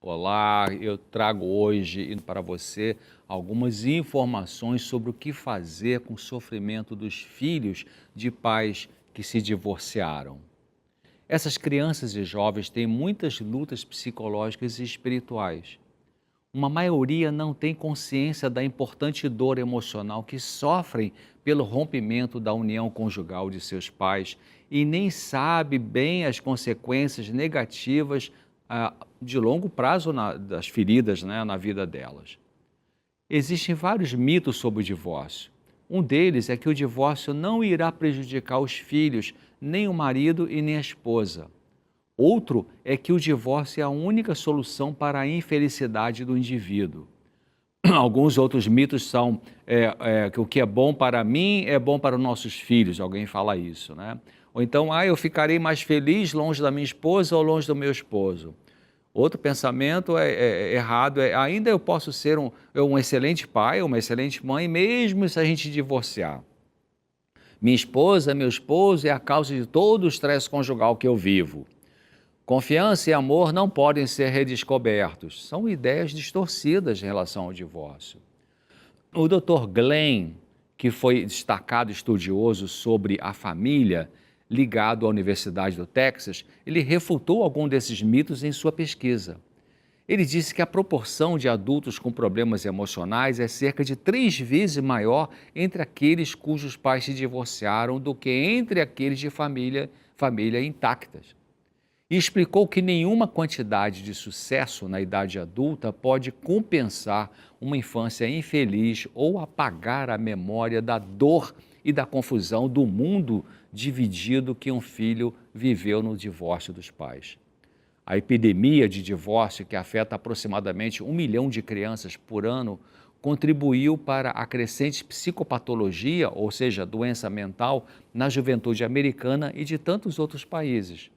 Olá, eu trago hoje para você algumas informações sobre o que fazer com o sofrimento dos filhos de pais que se divorciaram. Essas crianças e jovens têm muitas lutas psicológicas e espirituais. Uma maioria não tem consciência da importante dor emocional que sofrem pelo rompimento da união conjugal de seus pais e nem sabe bem as consequências negativas de longo prazo das feridas, né, na vida delas. Existem vários mitos sobre o divórcio. Um deles é que o divórcio não irá prejudicar os filhos, nem o marido e nem a esposa. Outro é que o divórcio é a única solução para a infelicidade do indivíduo. Alguns outros mitos são que o que é bom para mim é bom para os nossos filhos, alguém fala isso, né? Ou então, eu ficarei mais feliz longe da minha esposa ou longe do meu esposo. Outro pensamento errado ainda eu posso ser um excelente pai, uma excelente mãe, mesmo se a gente divorciar. Minha esposa, meu esposo é a causa de todo o estresse conjugal que eu vivo. Confiança e amor não podem ser redescobertos. São ideias distorcidas em relação ao divórcio. O Dr. Glenn, que foi destacado estudioso sobre a família, ligado à Universidade do Texas, ele refutou algum desses mitos em sua pesquisa. Ele disse que a proporção de adultos com problemas emocionais é cerca de 3 vezes maior entre aqueles cujos pais se divorciaram do que entre aqueles de família intactas. E explicou que nenhuma quantidade de sucesso na idade adulta pode compensar uma infância infeliz ou apagar a memória da dor e da confusão do mundo dividido que um filho viveu no divórcio dos pais. A epidemia de divórcio, que afeta aproximadamente 1 milhão de crianças por ano, contribuiu para a crescente psicopatologia, ou seja, doença mental, na juventude americana e de tantos outros países.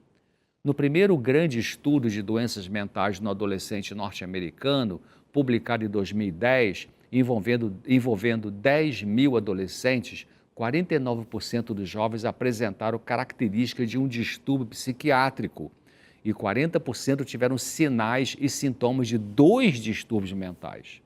No primeiro grande estudo de doenças mentais no adolescente norte-americano, publicado em 2010, envolvendo 10 mil adolescentes, 49% dos jovens apresentaram características de um distúrbio psiquiátrico e 40% tiveram sinais e sintomas de 2 distúrbios mentais.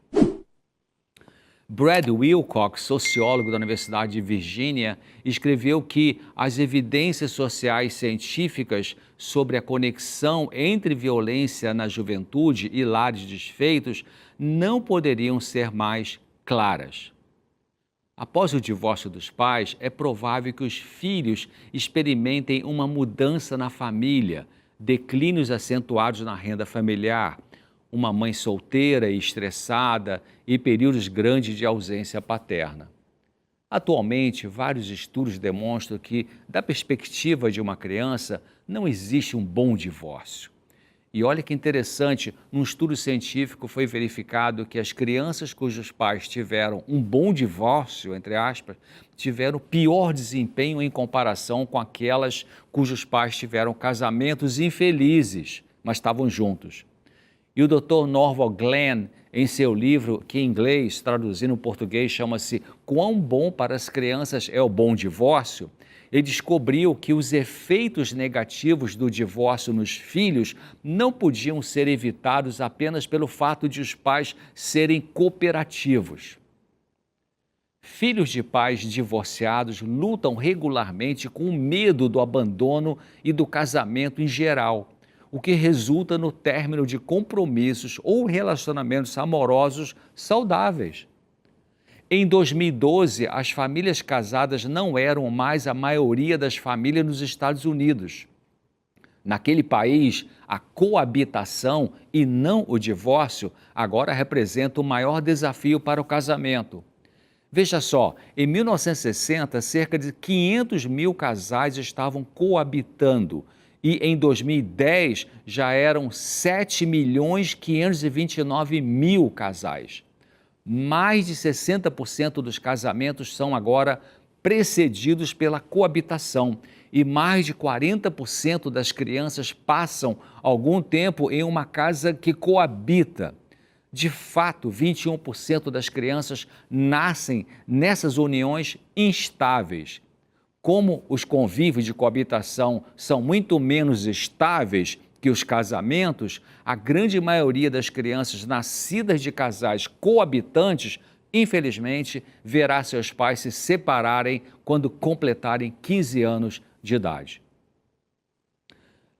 Brad Wilcox, sociólogo da Universidade de Virgínia, escreveu que as evidências sociais científicas sobre a conexão entre violência na juventude e lares desfeitos não poderiam ser mais claras. Após o divórcio dos pais, é provável que os filhos experimentem uma mudança na família, declínios acentuados na renda familiar, uma mãe solteira e estressada e períodos grandes de ausência paterna. Atualmente, vários estudos demonstram que, da perspectiva de uma criança, não existe um bom divórcio. E olha que interessante, num estudo científico foi verificado que as crianças cujos pais tiveram um bom divórcio, entre aspas, tiveram pior desempenho em comparação com aquelas cujos pais tiveram casamentos infelizes, mas estavam juntos. E o Dr. Norval Glenn, em seu livro, que em inglês, traduzindo em português, chama-se Quão Bom para as Crianças é o Bom Divórcio, ele descobriu que os efeitos negativos do divórcio nos filhos não podiam ser evitados apenas pelo fato de os pais serem cooperativos. Filhos de pais divorciados lutam regularmente com o medo do abandono e do casamento em geral, o que resulta no término de compromissos ou relacionamentos amorosos saudáveis. Em 2012, as famílias casadas não eram mais a maioria das famílias nos Estados Unidos. Naquele país, a coabitação e não o divórcio agora representa o maior desafio para o casamento. Veja só, em 1960, cerca de 500 mil casais estavam coabitando e em 2010 já eram 7.529.000 casais. Mais de 60% dos casamentos são agora precedidos pela coabitação e mais de 40% das crianças passam algum tempo em uma casa que coabita. De fato, 21% das crianças nascem nessas uniões instáveis. Como os convívios de coabitação são muito menos estáveis que os casamentos, a grande maioria das crianças nascidas de casais coabitantes, infelizmente, verá seus pais se separarem quando completarem 15 anos de idade.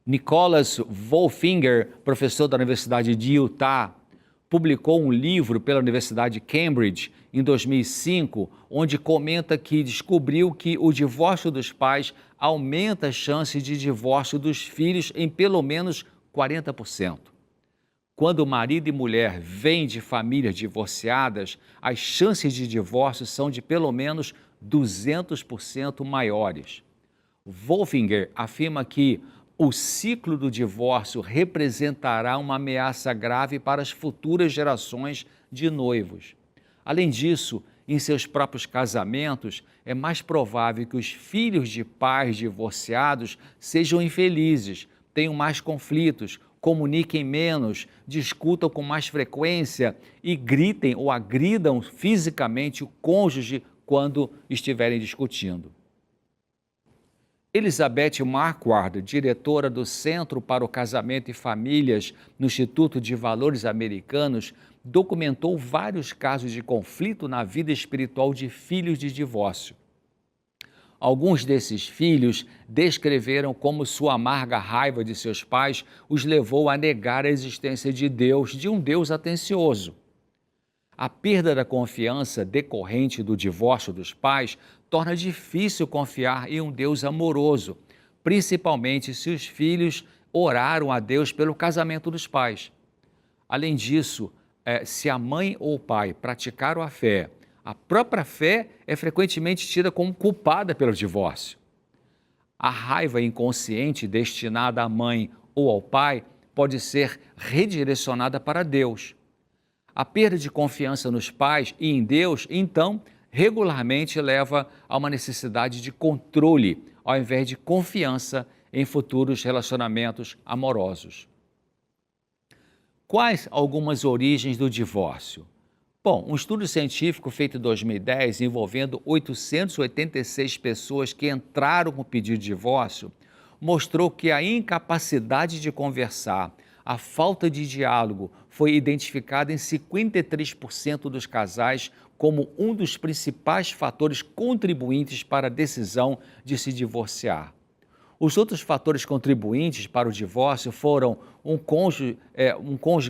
Nicholas Wolfinger, professor da Universidade de Utah, publicou um livro pela Universidade de Cambridge em 2005, onde comenta que descobriu que o divórcio dos pais aumenta as chances de divórcio dos filhos em pelo menos 40%. Quando marido e mulher vêm de famílias divorciadas, as chances de divórcio são de pelo menos 200% maiores. Wolfinger afirma que o ciclo do divórcio representará uma ameaça grave para as futuras gerações de noivos. Além disso, em seus próprios casamentos, é mais provável que os filhos de pais divorciados sejam infelizes, tenham mais conflitos, comuniquem menos, discutam com mais frequência e gritem ou agridam fisicamente o cônjuge quando estiverem discutindo. Elizabeth Marquardt, diretora do Centro para o Casamento e Famílias no Instituto de Valores Americanos, documentou vários casos de conflito na vida espiritual de filhos de divórcio. Alguns desses filhos descreveram como sua amarga raiva de seus pais os levou a negar a existência de Deus, de um Deus atencioso. A perda da confiança decorrente do divórcio dos pais torna difícil confiar em um Deus amoroso, principalmente se os filhos oraram a Deus pelo casamento dos pais. Além disso, se a mãe ou o pai praticaram a fé, a própria fé é frequentemente tida como culpada pelo divórcio. A raiva inconsciente destinada à mãe ou ao pai pode ser redirecionada para Deus. A perda de confiança nos pais e em Deus, então, regularmente leva a uma necessidade de controle, ao invés de confiança em futuros relacionamentos amorosos. Quais algumas origens do divórcio? Bom, um estudo científico feito em 2010, envolvendo 886 pessoas que entraram com pedido de divórcio, mostrou que a incapacidade de conversar, a falta de diálogo foi identificada em 53% dos casais como um dos principais fatores contribuintes para a decisão de se divorciar. Os outros fatores contribuintes para o divórcio foram um cônjuge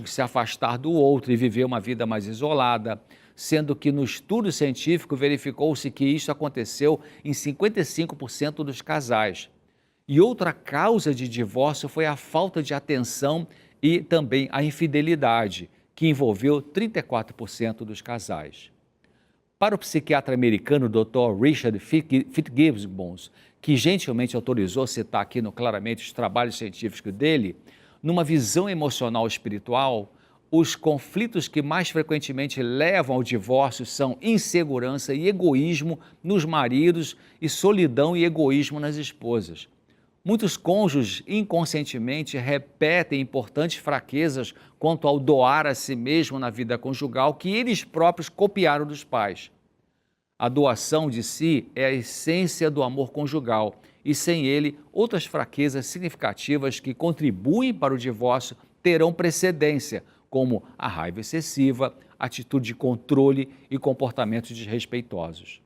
se afastar do outro e viver uma vida mais isolada, sendo que no estudo científico verificou-se que isso aconteceu em 55% dos casais. E outra causa de divórcio foi a falta de atenção e também a infidelidade, que envolveu 34% dos casais. Para o psiquiatra americano Dr. Richard Fitzgibbons, que gentilmente autorizou citar aqui no Claramente os trabalhos científicos dele, numa visão emocional espiritual, os conflitos que mais frequentemente levam ao divórcio são insegurança e egoísmo nos maridos e solidão e egoísmo nas esposas. Muitos cônjuges inconscientemente repetem importantes fraquezas quanto ao doar a si mesmo na vida conjugal que eles próprios copiaram dos pais. A doação de si é a essência do amor conjugal e, sem ele, outras fraquezas significativas que contribuem para o divórcio terão precedência, como a raiva excessiva, atitude de controle e comportamentos desrespeitosos.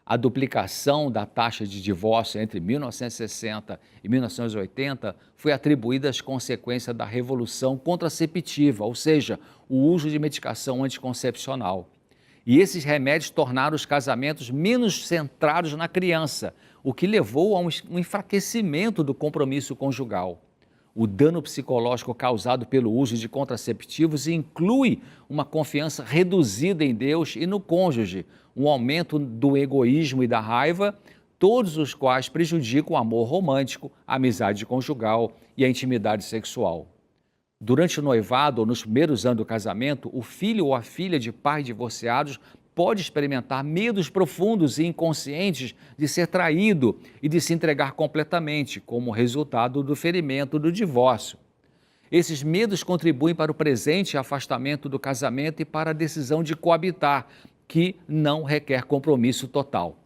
A duplicação da taxa de divórcio entre 1960 e 1980 foi atribuída às consequências da revolução contraceptiva, ou seja, o uso de medicação anticoncepcional. E esses remédios tornaram os casamentos menos centrados na criança, o que levou a um enfraquecimento do compromisso conjugal. O dano psicológico causado pelo uso de contraceptivos inclui uma confiança reduzida em Deus e no cônjuge, um aumento do egoísmo e da raiva, todos os quais prejudicam o amor romântico, a amizade conjugal e a intimidade sexual. Durante o noivado ou nos primeiros anos do casamento, o filho ou a filha de pais divorciados pode experimentar medos profundos e inconscientes de ser traído e de se entregar completamente, como resultado do ferimento do divórcio. Esses medos contribuem para o presente afastamento do casamento e para a decisão de coabitar, que não requer compromisso total.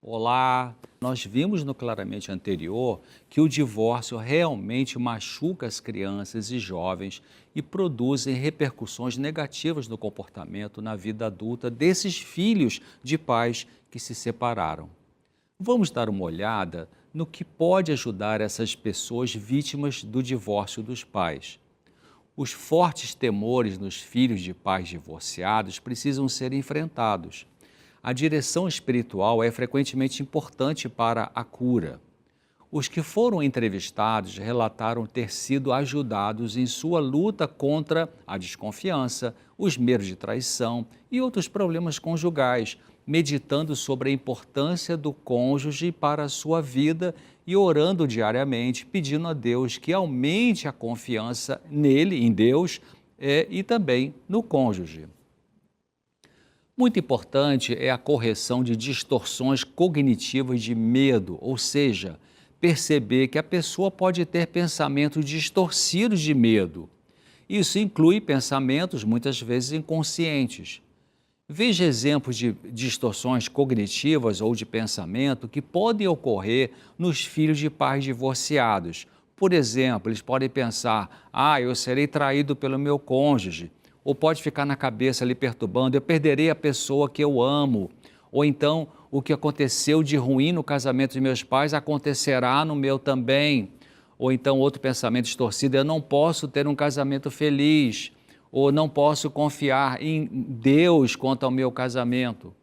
Olá, nós vimos no claramente anterior que o divórcio realmente machuca as crianças e jovens e produzem repercussões negativas no comportamento na vida adulta desses filhos de pais que se separaram. Vamos dar uma olhada no que pode ajudar essas pessoas vítimas do divórcio dos pais. Os fortes temores nos filhos de pais divorciados precisam ser enfrentados. A direção espiritual é frequentemente importante para a cura. Os que foram entrevistados relataram ter sido ajudados em sua luta contra a desconfiança, os medos de traição e outros problemas conjugais, meditando sobre a importância do cônjuge para a sua vida e orando diariamente, pedindo a Deus que aumente a confiança nele, em Deus, e também no cônjuge. Muito importante é a correção de distorções cognitivas de medo, ou seja, perceber que a pessoa pode ter pensamentos distorcidos de medo. Isso inclui pensamentos muitas vezes inconscientes. Veja exemplos de distorções cognitivas ou de pensamento que podem ocorrer nos filhos de pais divorciados. Por exemplo, eles podem pensar, eu serei traído pelo meu cônjuge. Ou pode ficar na cabeça ali perturbando, eu perderei a pessoa que eu amo. Ou então, o que aconteceu de ruim no casamento de meus pais acontecerá no meu também. Ou então, outro pensamento distorcido, eu não posso ter um casamento feliz. Ou não posso confiar em Deus quanto ao meu casamento.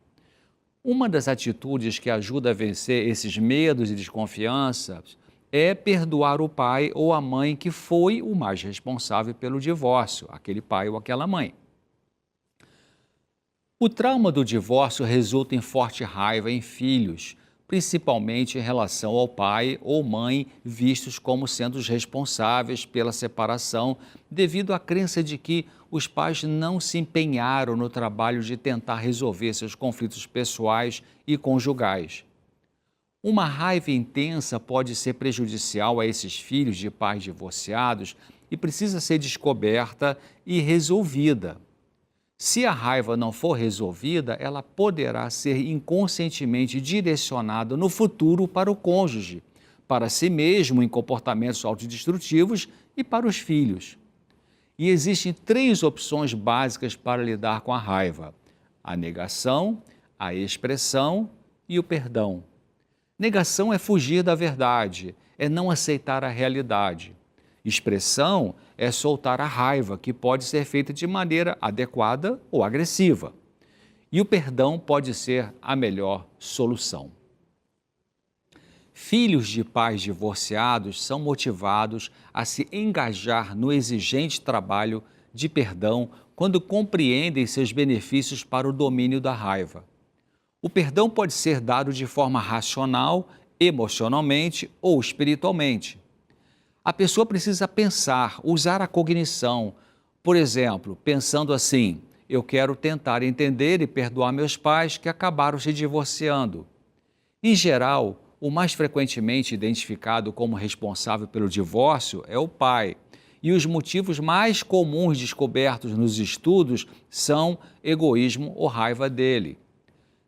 Uma das atitudes que ajuda a vencer esses medos e desconfianças é perdoar o pai ou a mãe que foi o mais responsável pelo divórcio, aquele pai ou aquela mãe. O trauma do divórcio resulta em forte raiva em filhos, principalmente em relação ao pai ou mãe vistos como sendo os responsáveis pela separação, devido à crença de que os pais não se empenharam no trabalho de tentar resolver seus conflitos pessoais e conjugais. Uma raiva intensa pode ser prejudicial a esses filhos de pais divorciados e precisa ser descoberta e resolvida. Se a raiva não for resolvida, ela poderá ser inconscientemente direcionada no futuro para o cônjuge, para si mesmo em comportamentos autodestrutivos e para os filhos. E existem 3 opções básicas para lidar com a raiva: a negação, a expressão e o perdão. Negação é fugir da verdade, é não aceitar a realidade. Expressão é soltar a raiva, que pode ser feita de maneira adequada ou agressiva. E o perdão pode ser a melhor solução. Filhos de pais divorciados são motivados a se engajar no exigente trabalho de perdão quando compreendem seus benefícios para o domínio da raiva. O perdão pode ser dado de forma racional, emocionalmente ou espiritualmente. A pessoa precisa pensar, usar a cognição. Por exemplo, pensando assim, eu quero tentar entender e perdoar meus pais que acabaram se divorciando. Em geral, o mais frequentemente identificado como responsável pelo divórcio é o pai. E os motivos mais comuns descobertos nos estudos são egoísmo ou raiva dele.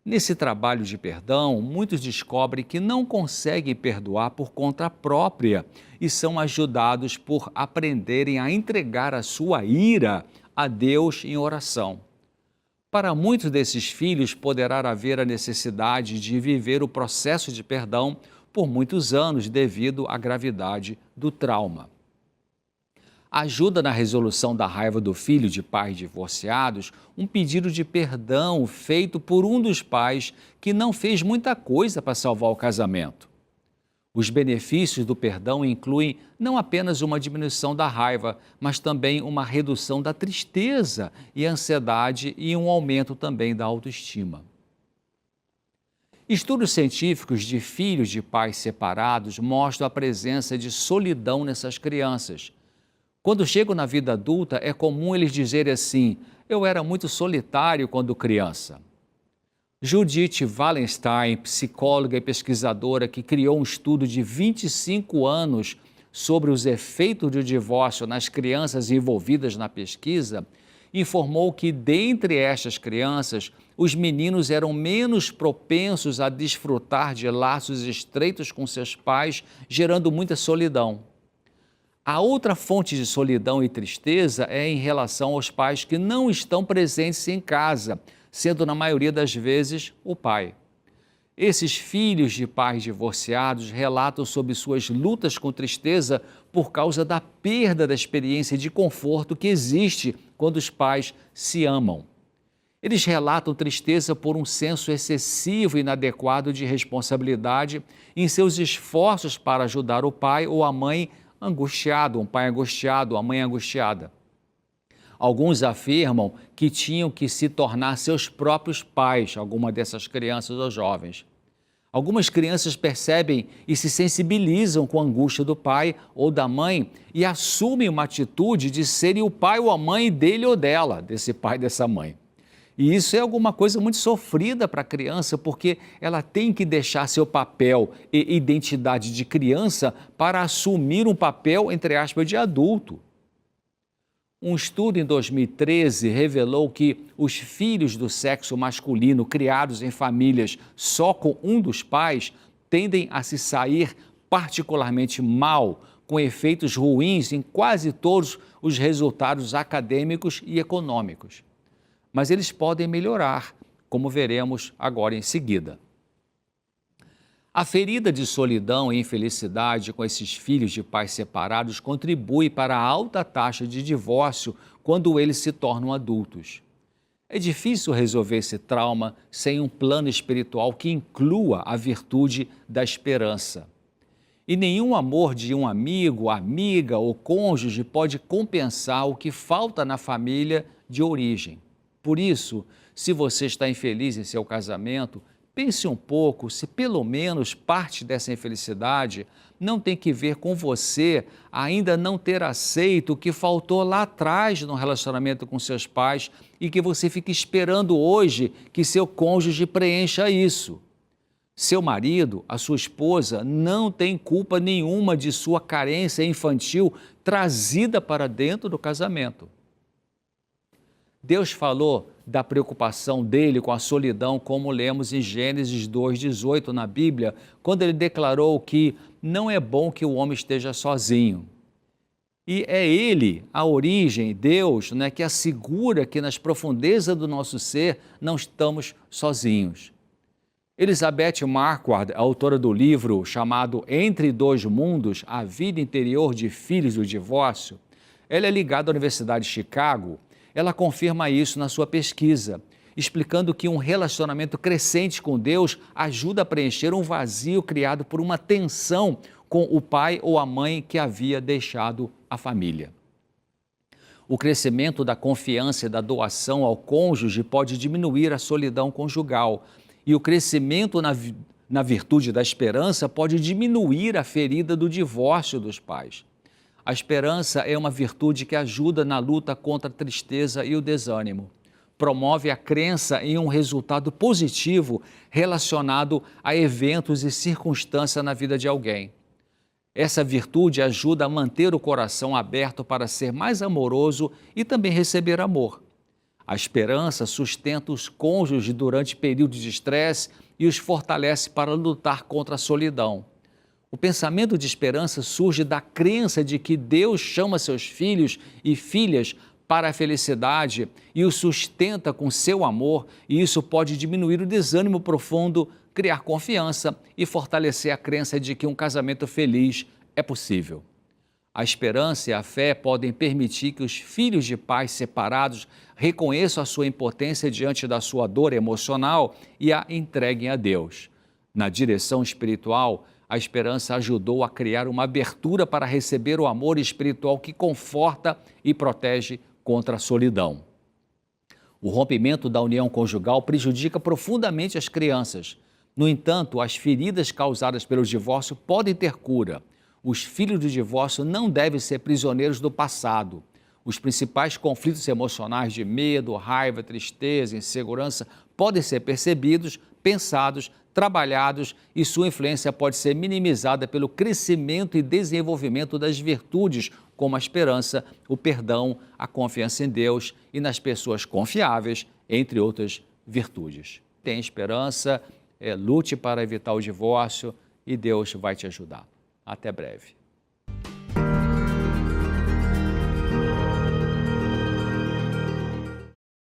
Nesse trabalho de perdão, muitos descobrem que não conseguem perdoar por conta própria e são ajudados por aprenderem a entregar a sua ira a Deus em oração. Para muitos desses filhos, poderá haver a necessidade de viver o processo de perdão por muitos anos devido à gravidade do trauma. Ajuda na resolução da raiva do filho de pais divorciados um pedido de perdão feito por um dos pais que não fez muita coisa para salvar o casamento. Os benefícios do perdão incluem não apenas uma diminuição da raiva, mas também uma redução da tristeza e ansiedade e um aumento também da autoestima. Estudos científicos de filhos de pais separados mostram a presença de solidão nessas crianças. Quando chegam na vida adulta, é comum eles dizerem assim: eu era muito solitário quando criança. Judith Wallenstein, psicóloga e pesquisadora que criou um estudo de 25 anos sobre os efeitos do divórcio nas crianças envolvidas na pesquisa, informou que, dentre estas crianças, os meninos eram menos propensos a desfrutar de laços estreitos com seus pais, gerando muita solidão. A outra fonte de solidão e tristeza é em relação aos pais que não estão presentes em casa, sendo na maioria das vezes o pai. Esses filhos de pais divorciados relatam sobre suas lutas com tristeza por causa da perda da experiência de conforto que existe quando os pais se amam. Eles relatam tristeza por um senso excessivo e inadequado de responsabilidade em seus esforços para ajudar o pai ou a mãe angustiado, um pai angustiado, a mãe angustiada. Alguns afirmam que tinham que se tornar seus próprios pais, alguma dessas crianças ou jovens. Algumas crianças percebem e se sensibilizam com a angústia do pai ou da mãe e assumem uma atitude de serem o pai ou a mãe dele ou dela, desse pai e dessa mãe. E isso é alguma coisa muito sofrida para a criança, porque ela tem que deixar seu papel e identidade de criança para assumir um papel, entre aspas, de adulto. Um estudo em 2013 revelou que os filhos do sexo masculino criados em famílias só com um dos pais tendem a se sair particularmente mal, com efeitos ruins em quase todos os resultados acadêmicos e econômicos. Mas eles podem melhorar, como veremos agora em seguida. A ferida de solidão e infelicidade com esses filhos de pais separados contribui para a alta taxa de divórcio quando eles se tornam adultos. É difícil resolver esse trauma sem um plano espiritual que inclua a virtude da esperança. E nenhum amor de um amigo, amiga ou cônjuge pode compensar o que falta na família de origem. Por isso, se você está infeliz em seu casamento, pense um pouco se pelo menos parte dessa infelicidade não tem que ver com você ainda não ter aceito o que faltou lá atrás no relacionamento com seus pais e que você fica esperando hoje que seu cônjuge preencha isso. Seu marido, a sua esposa, não tem culpa nenhuma de sua carência infantil trazida para dentro do casamento. Deus falou da preocupação dele com a solidão, como lemos em Gênesis 2:18 na Bíblia, quando ele declarou que não é bom que o homem esteja sozinho. E é ele, a origem, Deus, que assegura que nas profundezas do nosso ser não estamos sozinhos. Elizabeth Marquardt, autora do livro chamado Entre Dois Mundos, A Vida Interior de Filhos do Divórcio, ela é ligada à Universidade de Chicago. Ela confirma isso na sua pesquisa, explicando que um relacionamento crescente com Deus ajuda a preencher um vazio criado por uma tensão com o pai ou a mãe que havia deixado a família. O crescimento da confiança e da doação ao cônjuge pode diminuir a solidão conjugal, e o crescimento na virtude da esperança pode diminuir a ferida do divórcio dos pais. A esperança é uma virtude que ajuda na luta contra a tristeza e o desânimo. Promove a crença em um resultado positivo relacionado a eventos e circunstâncias na vida de alguém. Essa virtude ajuda a manter o coração aberto para ser mais amoroso e também receber amor. A esperança sustenta os cônjuges durante períodos de estresse e os fortalece para lutar contra a solidão. O pensamento de esperança surge da crença de que Deus chama seus filhos e filhas para a felicidade e os sustenta com seu amor, e isso pode diminuir o desânimo profundo, criar confiança e fortalecer a crença de que um casamento feliz é possível. A esperança e a fé podem permitir que os filhos de pais separados reconheçam a sua impotência diante da sua dor emocional e a entreguem a Deus. Na direção espiritual, a esperança ajudou a criar uma abertura para receber o amor espiritual que conforta e protege contra a solidão. O rompimento da união conjugal prejudica profundamente as crianças. No entanto, as feridas causadas pelo divórcio podem ter cura. Os filhos do divórcio não devem ser prisioneiros do passado. Os principais conflitos emocionais de medo, raiva, tristeza, insegurança podem ser percebidos, pensados, trabalhados e sua influência pode ser minimizada pelo crescimento e desenvolvimento das virtudes como a esperança, o perdão, a confiança em Deus e nas pessoas confiáveis, entre outras virtudes. Tenha esperança, lute para evitar o divórcio e Deus vai te ajudar. Até breve.